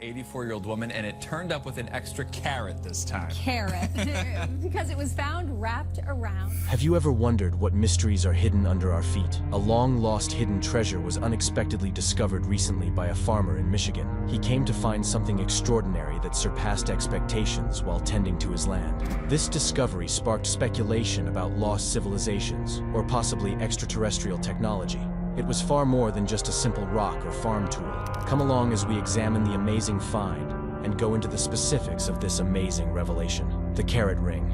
84-year-old woman, and it turned up with an extra carrot this time. Carrot. Because it was found wrapped around. Have you ever wondered what mysteries are hidden under our feet? A long-lost hidden treasure was unexpectedly discovered recently by a farmer in Michigan. He came to find something extraordinary that surpassed expectations while tending to his land. This discovery sparked speculation about lost civilizations, or possibly extraterrestrial technology. It was far more than just a simple rock or farm tool. Come along as we examine the amazing find and go into the specifics of this amazing revelation. The carrot ring.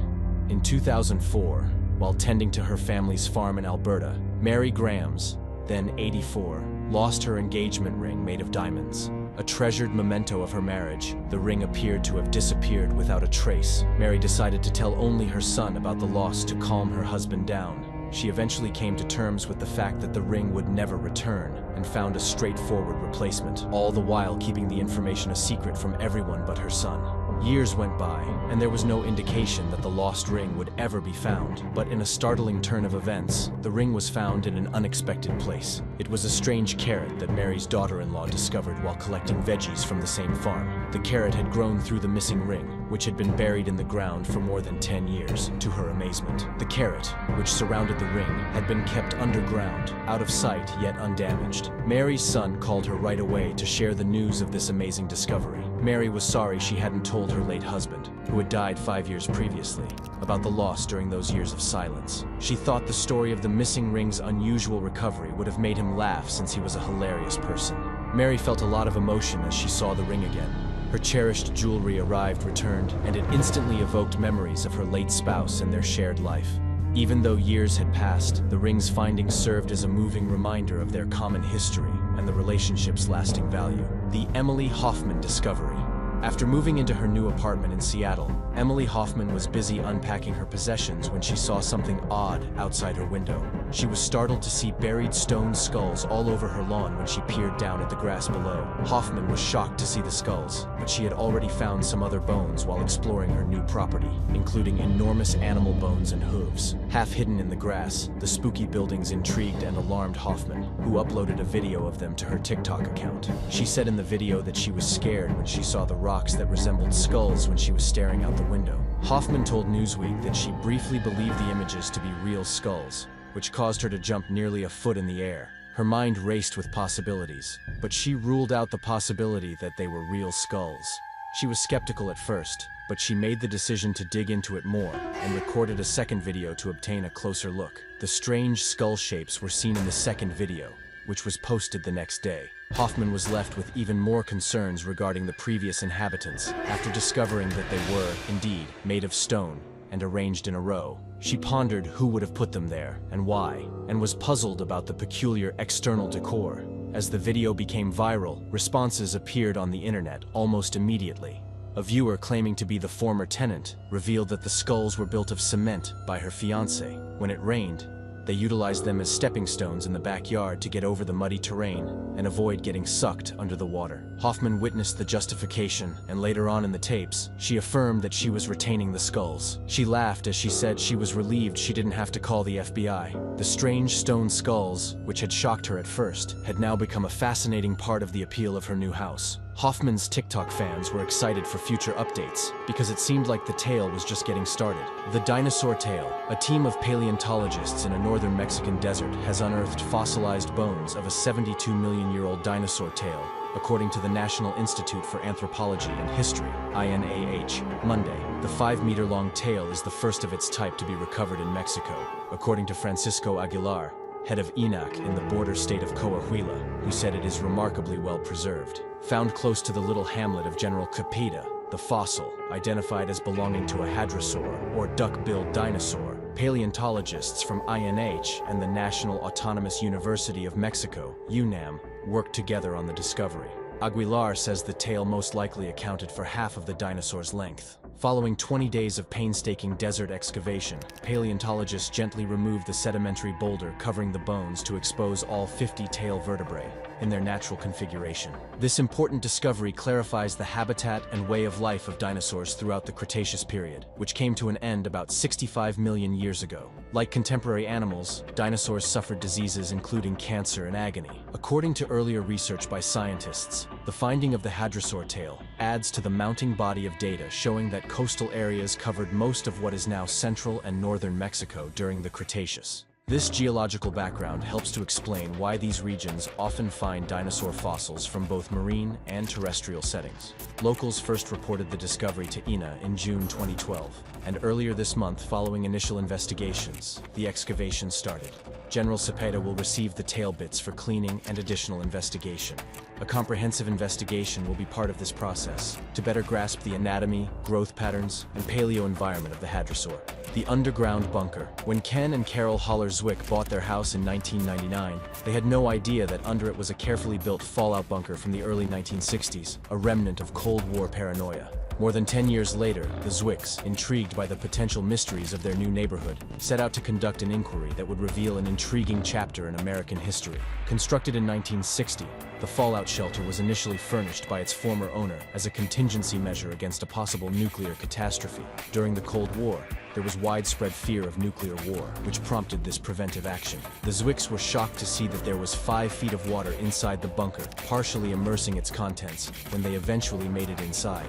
In 2004, while tending to her family's farm in Alberta, Mary Grams, then 84, lost her engagement ring made of diamonds. A treasured memento of her marriage, the ring appeared to have disappeared without a trace. Mary decided to tell only her son about the loss to calm her husband down. She eventually came to terms with the fact that the ring would never return and found a straightforward replacement, all the while keeping the information a secret from everyone but her son. Years went by, and there was no indication that the lost ring would ever be found. But in a startling turn of events, the ring was found in an unexpected place. It was a strange carrot that Mary's daughter-in-law discovered while collecting veggies from the same farm. The carrot had grown through the missing ring, which had been buried in the ground for more than 10 years. To her amazement, the carrot, which surrounded the ring, had been kept underground, out of sight yet undamaged. Mary's son called her right away to share the news of this amazing discovery. Mary was sorry she hadn't told her late husband, who had died 5 years previously, about the loss during those years of silence. She thought the story of the missing ring's unusual recovery would have made him laugh, since he was a hilarious person. Mary felt a lot of emotion as she saw the ring again. Her cherished jewelry returned, and it instantly evoked memories of her late spouse and their shared life. Even though years had passed, the ring's findings served as a moving reminder of their common history and the relationship's lasting value. The Emily Hoffman discovery. After moving into her new apartment in Seattle, Emily Hoffman was busy unpacking her possessions when she saw something odd outside her window. She was startled to see buried stone skulls all over her lawn when she peered down at the grass below. Hoffman was shocked to see the skulls, but she had already found some other bones while exploring her new property, including enormous animal bones and hooves. Half hidden in the grass, the spooky buildings intrigued and alarmed Hoffman, who uploaded a video of them to her TikTok account. She said in the video that she was scared when she saw the rocks that resembled skulls when she was staring out the window. Hoffman told Newsweek that she briefly believed the images to be real skulls, which caused her to jump nearly a foot in the air. Her mind raced with possibilities, but she ruled out the possibility that they were real skulls. She was skeptical at first, but she made the decision to dig into it more and recorded a second video to obtain a closer look. The strange skull shapes were seen in the second video, which was posted the next day. Hoffman was left with even more concerns regarding the previous inhabitants after discovering that they were, indeed, made of stone and arranged in a row. She pondered who would have put them there and why, and was puzzled about the peculiar external decor. As the video became viral, responses appeared on the internet almost immediately. A viewer claiming to be the former tenant revealed that the skulls were built of cement by her fiancé. When it rained, they utilized them as stepping stones in the backyard to get over the muddy terrain and avoid getting sucked under the water. Hoffman witnessed the justification, and later on in the tapes, she affirmed that she was retaining the skulls. She laughed as she said she was relieved she didn't have to call the FBI. The strange stone skulls, which had shocked her at first, had now become a fascinating part of the appeal of her new house. Hoffman's TikTok fans were excited for future updates because it seemed like the tale was just getting started. The Dinosaur Tale. A team of paleontologists in a northern Mexican desert has unearthed fossilized bones of a 72-million-year-old dinosaur tail, according to the National Institute for Anthropology and History, INAH, Monday. The 5-meter-long tail is the first of its type to be recovered in Mexico, according to Francisco Aguilar, head of ENAC in the border state of Coahuila, who said it is remarkably well preserved. Found close to the little hamlet of General Capita, the fossil, identified as belonging to a hadrosaur, or duck-billed dinosaur, paleontologists from INH and the National Autonomous University of Mexico, UNAM, worked together on the discovery. Aguilar says the tail most likely accounted for half of the dinosaur's length. Following 20 days of painstaking desert excavation, paleontologists gently removed the sedimentary boulder covering the bones to expose all 50 tail vertebrae. in their natural configuration. This important discovery clarifies the habitat and way of life of dinosaurs throughout the Cretaceous period, which came to an end about 65 million years ago. Like contemporary animals, dinosaurs suffered diseases including cancer and agony. According to earlier research by scientists, the finding of the hadrosaur tail adds to the mounting body of data showing that coastal areas covered most of what is now central and northern Mexico during the Cretaceous. This geological background helps to explain why these regions often find dinosaur fossils from both marine and terrestrial settings. Locals first reported the discovery to INA in June 2012, and earlier this month, following initial investigations, the excavation started. General Cepeda will receive the tail bits for cleaning and additional investigation. A comprehensive investigation will be part of this process to better grasp the anatomy, growth patterns, and paleo-environment of the hadrosaur. The underground bunker. When Ken and Carol Holler-Zwick bought their house in 1999, they had no idea that under it was a carefully built fallout bunker from the early 1960s, a remnant of Cold War paranoia. More than 10 years later, the Zwicks, intrigued by the potential mysteries of their new neighborhood, set out to conduct an inquiry that would reveal an intriguing chapter in American history. Constructed in 1960, the fallout shelter was initially furnished by its former owner as a contingency measure against a possible nuclear catastrophe. During the Cold War, there was widespread fear of nuclear war, which prompted this preventive action. The Zwicks were shocked to see that there was 5 feet of water inside the bunker, partially immersing its contents, when they eventually made it inside.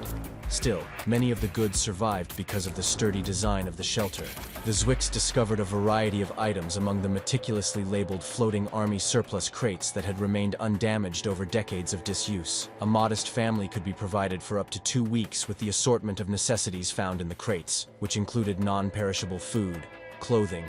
Still, many of the goods survived because of the sturdy design of the shelter. The Zwicks discovered a variety of items among the meticulously labeled floating army surplus crates that had remained undamaged over decades of disuse. A modest family could be provided for up to 2 weeks with the assortment of necessities found in the crates, which included non-perishable food, clothing,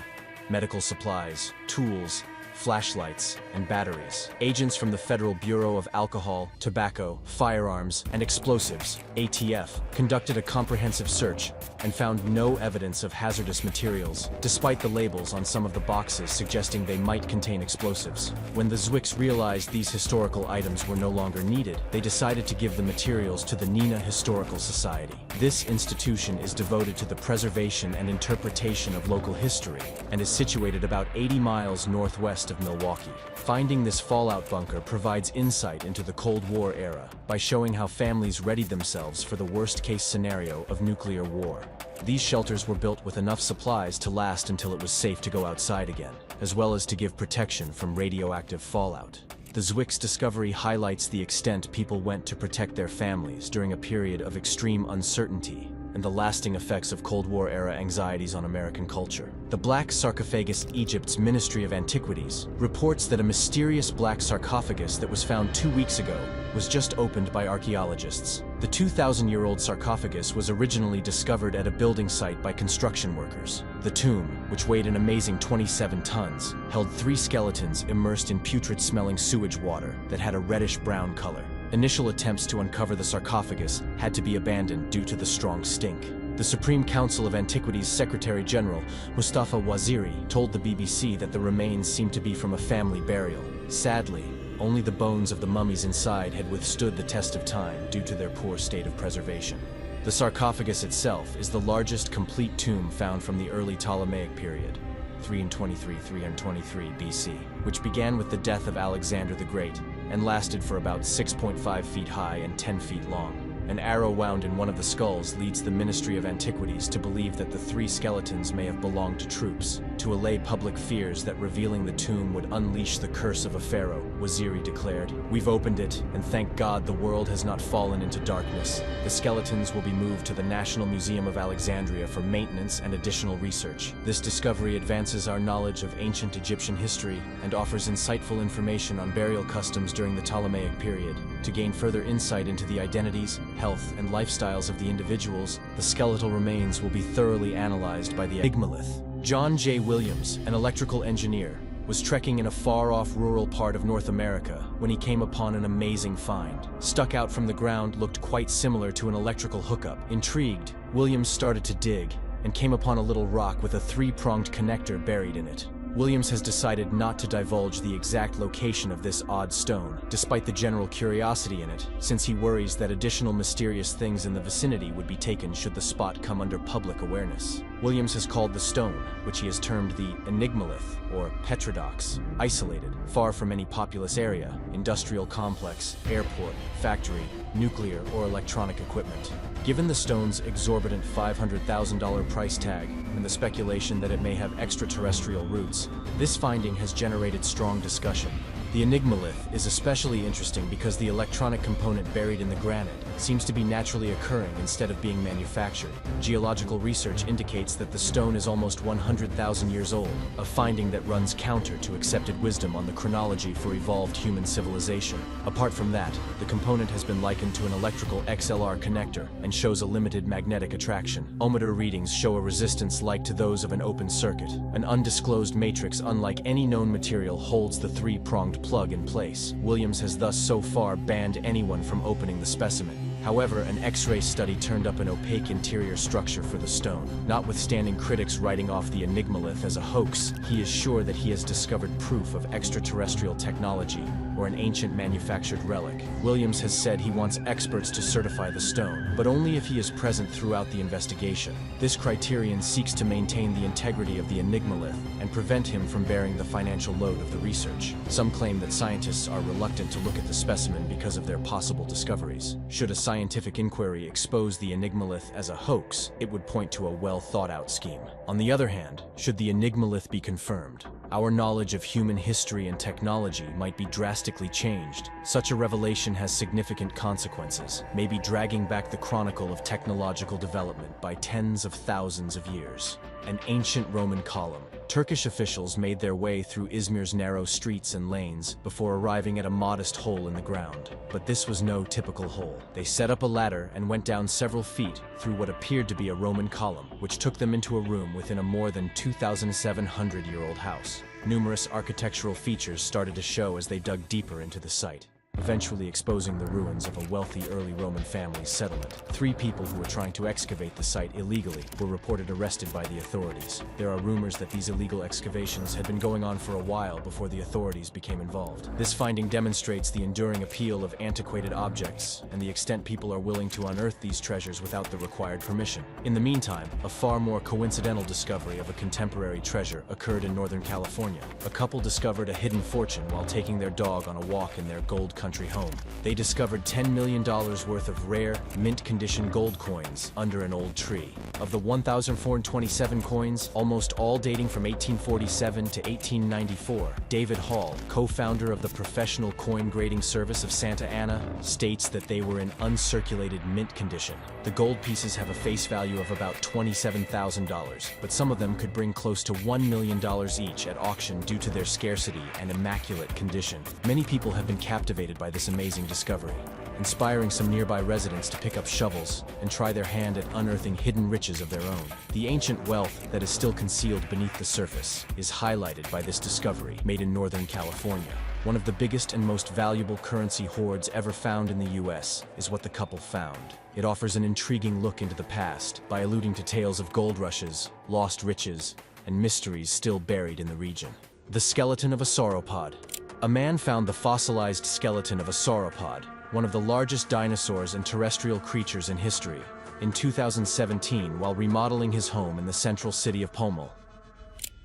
medical supplies, tools, flashlights, and batteries. Agents from the Federal Bureau of Alcohol, Tobacco, Firearms, and Explosives, ATF, conducted a comprehensive search and found no evidence of hazardous materials, despite the labels on some of the boxes suggesting they might contain explosives. When the Zwicks realized these historical items were no longer needed, they decided to give the materials to the Neenah Historical Society. This institution is devoted to the preservation and interpretation of local history and is situated about 80 miles northwest of Milwaukee. Finding this fallout bunker provides insight into the Cold War era by showing how families readied themselves for the worst-case scenario of nuclear war. These shelters were built with enough supplies to last until it was safe to go outside again, as well as to give protection from radioactive fallout. The Zwicks' discovery highlights the extent people went to protect their families during a period of extreme uncertainty and the lasting effects of Cold War-era anxieties on American culture. The Black Sarcophagus Egypt's Ministry of Antiquities reports that a mysterious black sarcophagus that was found 2 weeks ago was just opened by archaeologists. The 2,000-year-old sarcophagus was originally discovered at a building site by construction workers. The tomb, which weighed an amazing 27 tons, held 3 skeletons immersed in putrid-smelling sewage water that had a reddish-brown color. Initial attempts to uncover the sarcophagus had to be abandoned due to the strong stink. The Supreme Council of Antiquities Secretary General, Mustafa Waziri, told the BBC that the remains seemed to be from a family burial. Sadly, only the bones of the mummies inside had withstood the test of time due to their poor state of preservation. The sarcophagus itself is the largest complete tomb found from the early Ptolemaic period, 323 BC, which began with the death of Alexander the Great and lasted for about 6.5 feet high and 10 feet long. An arrow wound in one of the skulls leads the Ministry of Antiquities to believe that the 3 skeletons may have belonged to troops, to allay public fears that revealing the tomb would unleash the curse of a pharaoh, Waziri declared. "We've opened it, and thank God the world has not fallen into darkness. The skeletons will be moved to the National Museum of Alexandria for maintenance and additional research. This discovery advances our knowledge of ancient Egyptian history and offers insightful information on burial customs during the Ptolemaic period. To gain further insight into the identities, health, and lifestyles of the individuals, the skeletal remains will be thoroughly analyzed by the Igmalith." John J. Williams, an electrical engineer, was trekking in a far-off rural part of North America when he came upon an amazing find. Stuck out from the ground looked quite similar to an electrical hookup. Intrigued, Williams started to dig and came upon a little rock with a 3-pronged connector buried in it. Williams has decided not to divulge the exact location of this odd stone, despite the general curiosity in it, since he worries that additional mysterious things in the vicinity would be taken should the spot come under public awareness. Williams has called the stone, which he has termed the enigmalith, or petrodox, isolated, far from any populous area, industrial complex, airport, factory, nuclear, or electronic equipment. Given the stone's exorbitant $500,000 price tag and the speculation that it may have extraterrestrial roots, this finding has generated strong discussion. The enigmalith is especially interesting because the electronic component buried in the granite seems to be naturally occurring instead of being manufactured. Geological research indicates that the stone is almost 100,000 years old, a finding that runs counter to accepted wisdom on the chronology for evolved human civilization. Apart from that, the component has been likened to an electrical XLR connector and shows a limited magnetic attraction. Ohmmeter readings show a resistance like to those of an open circuit. An undisclosed matrix unlike any known material holds the three-pronged plug in place. Williams has thus so far banned anyone from opening the specimen. However, an X-ray study turned up an opaque interior structure for the stone. Notwithstanding critics writing off the enigmalith as a hoax, he is sure that he has discovered proof of extraterrestrial technology or an ancient manufactured relic. Williams has said he wants experts to certify the stone, but only if he is present throughout the investigation. This criterion seeks to maintain the integrity of the enigmalith and prevent him from bearing the financial load of the research. Some claim that scientists are reluctant to look at the specimen because of their possible discoveries. Should a scientific inquiry expose the enigmalith as a hoax, it would point to a well-thought-out scheme. On the other hand, should the enigmalith be confirmed, our knowledge of human history and technology might be drastically changed. Such a revelation has significant consequences, maybe dragging back the chronicle of technological development by tens of thousands of years. An ancient Roman column. Turkish officials made their way through Izmir's narrow streets and lanes before arriving at a modest hole in the ground. But this was no typical hole. They set up a ladder and went down several feet through what appeared to be a Roman column, which took them into a room within a more than 2,700-year-old house. Numerous architectural features started to show as they dug deeper into the site, eventually exposing the ruins of a wealthy early Roman family's settlement. 3 people who were trying to excavate the site illegally were reported arrested by the authorities. There are rumors that these illegal excavations had been going on for a while before the authorities became involved. This finding demonstrates the enduring appeal of antiquated objects and the extent people are willing to unearth these treasures without the required permission. In the meantime, a far more coincidental discovery of a contemporary treasure occurred in Northern California. A couple discovered a hidden fortune while taking their dog on a walk in their gold country home. They discovered $10 million worth of rare, mint-condition gold coins under an old tree. Of the 1,427 coins, almost all dating from 1847 to 1894, David Hall, co-founder of the professional coin grading service of Santa Ana, states that they were in uncirculated mint condition. The gold pieces have a face value of about $27,000, but some of them could bring close to $1 million each at auction due to their scarcity and immaculate condition. Many people have been captivated by this amazing discovery, inspiring some nearby residents to pick up shovels and try their hand at unearthing hidden riches of their own. The ancient wealth that is still concealed beneath the surface is highlighted by this discovery made in Northern California. One of the biggest and most valuable currency hoards ever found in the US is what the couple found. It offers an intriguing look into the past by alluding to tales of gold rushes, lost riches, and mysteries still buried in the region. The skeleton of a sauropod. A man found the fossilized skeleton of a sauropod, one of the largest dinosaurs and terrestrial creatures in history, in 2017 while remodeling his home in the central city of Pommel.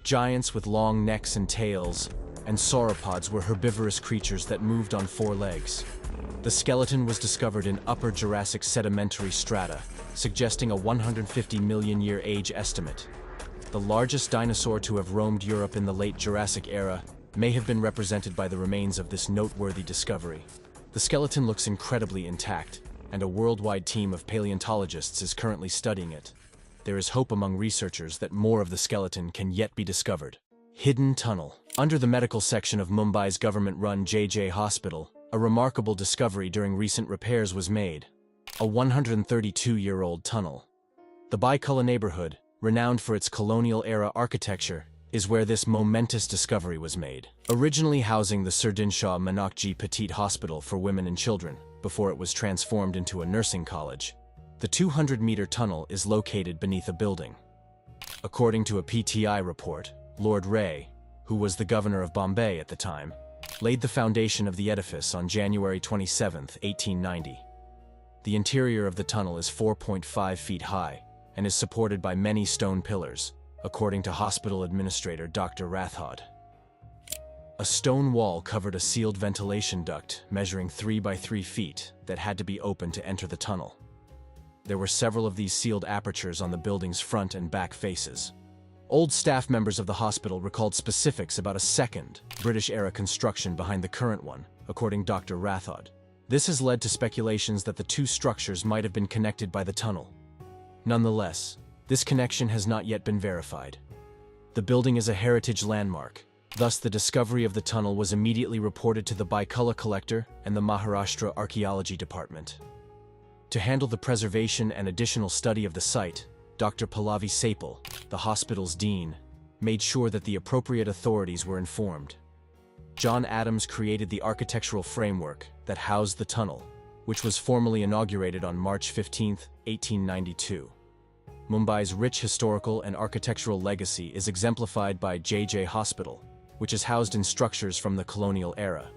Giants with long necks and tails, and sauropods were herbivorous creatures that moved on 4 legs. The skeleton was discovered in Upper Jurassic sedimentary strata, suggesting a 150 million year age estimate. The largest dinosaur to have roamed Europe in the late Jurassic era may have been represented by the remains of this noteworthy discovery. The skeleton looks incredibly intact, and a worldwide team of paleontologists is currently studying it. There is hope among researchers that more of the skeleton can yet be discovered. Hidden tunnel. Under the medical section of Mumbai's government-run JJ Hospital, a remarkable discovery during recent repairs was made. A 132-year-old tunnel. The Baikula neighborhood, renowned for its colonial-era architecture, is where this momentous discovery was made. Originally housing the Surdinshaw Manakji Petit Hospital for women and children, before it was transformed into a nursing college, the 200-meter tunnel is located beneath a building. According to a PTI report, Lord Ray, who was the governor of Bombay at the time, laid the foundation of the edifice on January 27, 1890. The interior of the tunnel is 4.5 feet high and is supported by many stone pillars, according to hospital administrator Dr. Rathod. A stone wall covered a sealed ventilation duct measuring 3 by 3 feet that had to be opened to enter the tunnel. There were several of these sealed apertures on the building's front and back faces. Old staff members of the hospital recalled specifics about a second, British-era construction behind the current one, according to Dr. Rathod. This has led to speculations that the two structures might have been connected by the tunnel. Nonetheless, this connection has not yet been verified. The building is a heritage landmark, thus the discovery of the tunnel was immediately reported to the Baikula Collector and the Maharashtra Archaeology Department. To handle the preservation and additional study of the site, Dr. Pallavi Sapal, the hospital's dean, made sure that the appropriate authorities were informed. John Adams created the architectural framework that housed the tunnel, which was formally inaugurated on March 15, 1892. Mumbai's rich historical and architectural legacy is exemplified by JJ Hospital, which is housed in structures from the colonial era.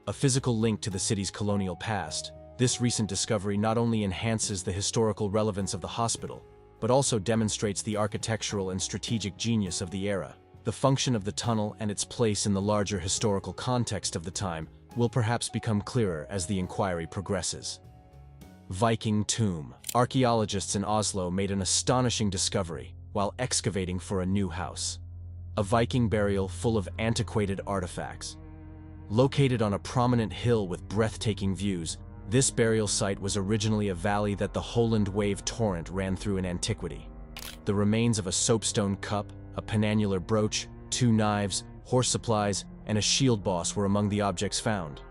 A physical link to the city's colonial past, this recent discovery not only enhances the historical relevance of the hospital, but also demonstrates the architectural and strategic genius of the era. The function of the tunnel and its place in the larger historical context of the time will perhaps become clearer as the inquiry progresses. Viking tomb. Archaeologists in Oslo made an astonishing discovery while excavating for a new house. A Viking burial full of antiquated artifacts. Located on a prominent hill with breathtaking views, this burial site was originally a valley that the Holland Wave torrent ran through in antiquity. The remains of a soapstone cup, a penannular brooch, 2 knives, horse supplies, and a shield boss were among the objects found.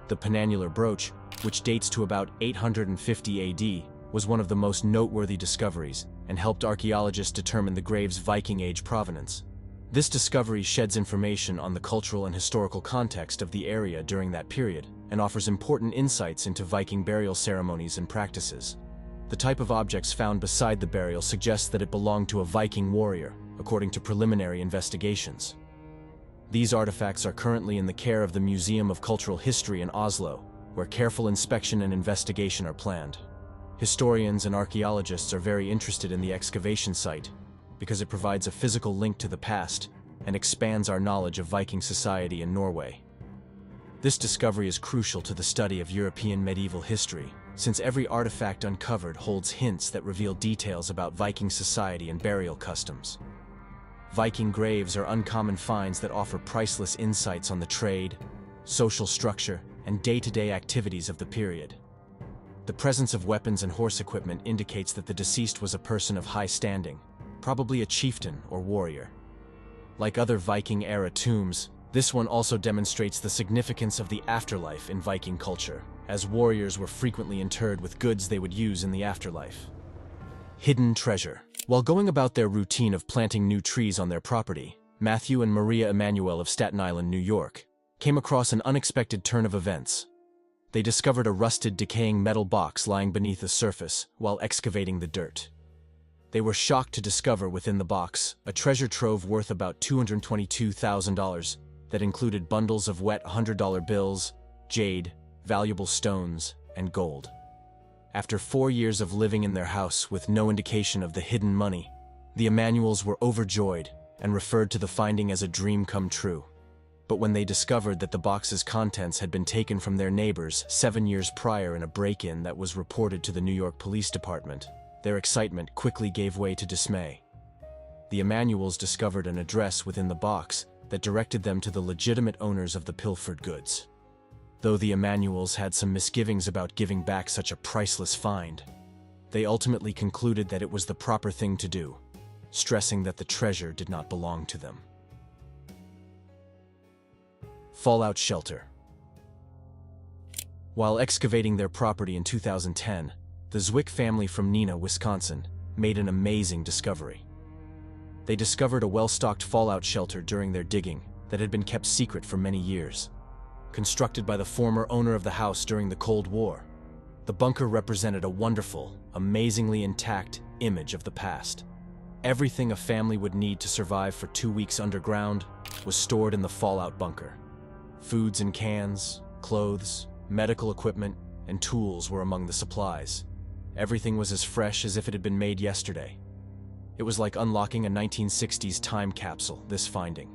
The penannular brooch, which dates to about 850 AD, was one of the most noteworthy discoveries and helped archaeologists determine the grave's Viking Age provenance. This discovery sheds information on the cultural and historical context of the area during that period and offers important insights into Viking burial ceremonies and practices. The type of objects found beside the burial suggests that it belonged to a Viking warrior, according to preliminary investigations. These artifacts are currently in the care of the Museum of Cultural History in Oslo, where careful inspection and investigation are planned. Historians and archaeologists are very interested in the excavation site because it provides a physical link to the past and expands our knowledge of Viking society in Norway. This discovery is crucial to the study of European medieval history, since every artifact uncovered holds hints that reveal details about Viking society and burial customs. Viking graves are uncommon finds that offer priceless insights on the trade, social structure, and day-to-day activities of the period. The presence of weapons and horse equipment indicates that the deceased was a person of high standing, probably a chieftain or warrior. Like other Viking-era tombs, this one also demonstrates the significance of the afterlife in Viking culture, as warriors were frequently interred with goods they would use in the afterlife. Hidden treasure. While going about their routine of planting new trees on their property, Matthew and Maria Emanuel of Staten Island, New York, came across an unexpected turn of events. They discovered a rusted, decaying metal box lying beneath the surface while excavating the dirt. They were shocked to discover within the box a treasure trove worth about $222,000 that included bundles of wet $100 bills, jade, valuable stones, and gold. After 4 years of living in their house with no indication of the hidden money, the Emanuels were overjoyed and referred to the finding as a dream come true. But when they discovered that the box's contents had been taken from their neighbors 7 years prior in a break-in that was reported to the New York Police Department, their excitement quickly gave way to dismay. The Emanuels discovered an address within the box that directed them to the legitimate owners of the pilfered goods. Though the Emanuels had some misgivings about giving back such a priceless find, they ultimately concluded that it was the proper thing to do, stressing that the treasure did not belong to them. Fallout shelter. While excavating their property in 2010, the Zwick family from Neenah, Wisconsin, made an amazing discovery. They discovered a well-stocked fallout shelter during their digging that had been kept secret for many years. Constructed by the former owner of the house during the Cold War, the bunker represented a wonderful, amazingly intact image of the past. Everything a family would need to survive for 2 weeks underground was stored in the fallout bunker. Foods in cans, clothes, medical equipment, and tools were among the supplies. Everything was as fresh as if it had been made yesterday. It was like unlocking a 1960s time capsule, this finding.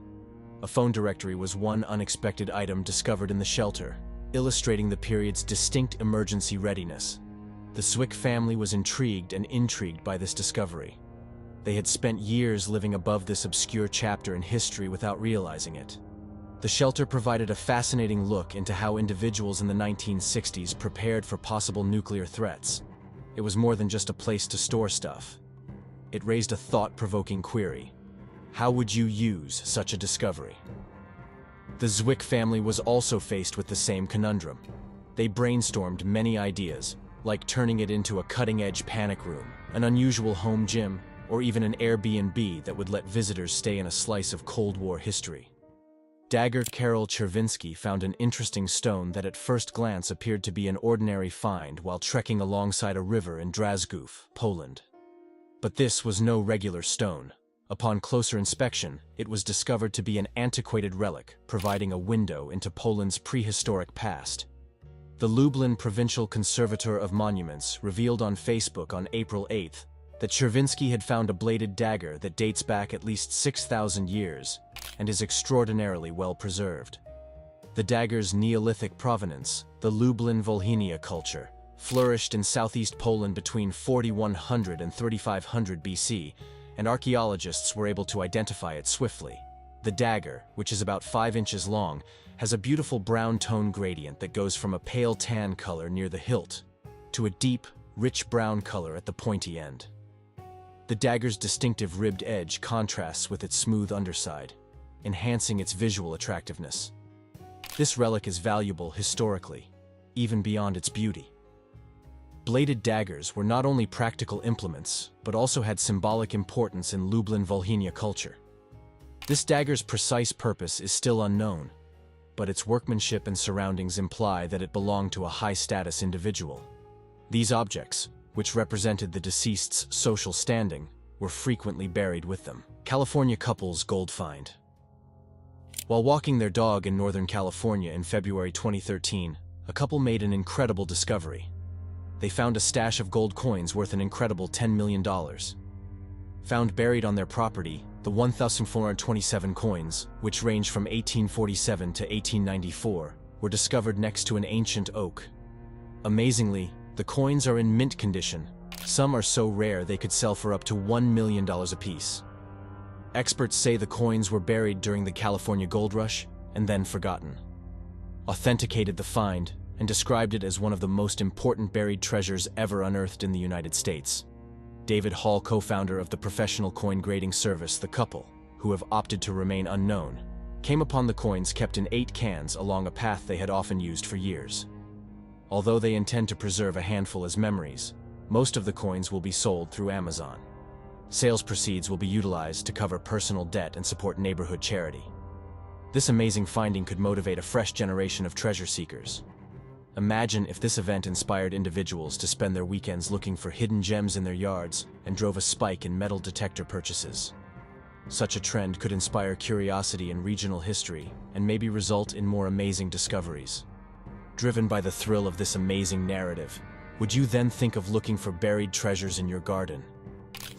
A phone directory was one unexpected item discovered in the shelter, illustrating the period's distinct emergency readiness. The Zwick family was intrigued by this discovery. They had spent years living above this obscure chapter in history without realizing it. The shelter provided a fascinating look into how individuals in the 1960s prepared for possible nuclear threats. It was more than just a place to store stuff. It raised a thought-provoking query. How would you use such a discovery? The Zwick family was also faced with the same conundrum. They brainstormed many ideas, like turning it into a cutting-edge panic room, an unusual home gym, or even an Airbnb that would let visitors stay in a slice of Cold War history. Dagger Karol Czerwinski found an interesting stone that at first glance appeared to be an ordinary find while trekking alongside a river in Drazgów, Poland. But this was no regular stone. Upon closer inspection, it was discovered to be an antiquated relic, providing a window into Poland's prehistoric past. The Lublin Provincial Conservator of Monuments revealed on Facebook on April 8th that Czerwinski had found a bladed dagger that dates back at least 6,000 years and is extraordinarily well preserved. The dagger's Neolithic provenance, the Lublin Volhynia culture, flourished in southeast Poland between 4100 and 3500 BC, and archaeologists were able to identify it swiftly. The dagger, which is about 5 inches long, has a beautiful brown tone gradient that goes from a pale tan color near the hilt to a deep, rich brown color at the pointy end. The dagger's distinctive ribbed edge contrasts with its smooth underside, enhancing its visual attractiveness. This relic is valuable historically, even beyond its beauty. Bladed daggers were not only practical implements, but also had symbolic importance in Lublin Volhynia culture. This dagger's precise purpose is still unknown, but its workmanship and surroundings imply that it belonged to a high-status individual. These objects, which represented the deceased's social standing, were frequently buried with them. California couple's gold find. While walking their dog in Northern California in February 2013, a couple made an incredible discovery. They found a stash of gold coins worth an incredible $10 million. Found buried on their property, the 1,427 coins, which ranged from 1847 to 1894, were discovered next to an ancient oak. Amazingly, the coins are in mint condition. Some are so rare they could sell for up to $1 million apiece. Experts say the coins were buried during the California gold rush and then forgotten. Authenticated the find and described it as one of the most important buried treasures ever unearthed in the United States. David Hall, co-founder of the professional coin grading service The Couple, who have opted to remain unknown, came upon the coins kept in 8 cans along a path they had often used for years. Although they intend to preserve a handful as memories, most of the coins will be sold through Amazon. Sales proceeds will be utilized to cover personal debt and support neighborhood charity. This amazing finding could motivate a fresh generation of treasure seekers. Imagine if this event inspired individuals to spend their weekends looking for hidden gems in their yards and drove a spike in metal detector purchases. Such a trend could inspire curiosity in regional history and maybe result in more amazing discoveries. Driven by the thrill of this amazing narrative, would you then think of looking for buried treasures in your garden?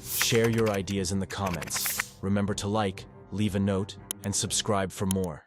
Share your ideas in the comments. Remember to like, leave a note, and subscribe for more.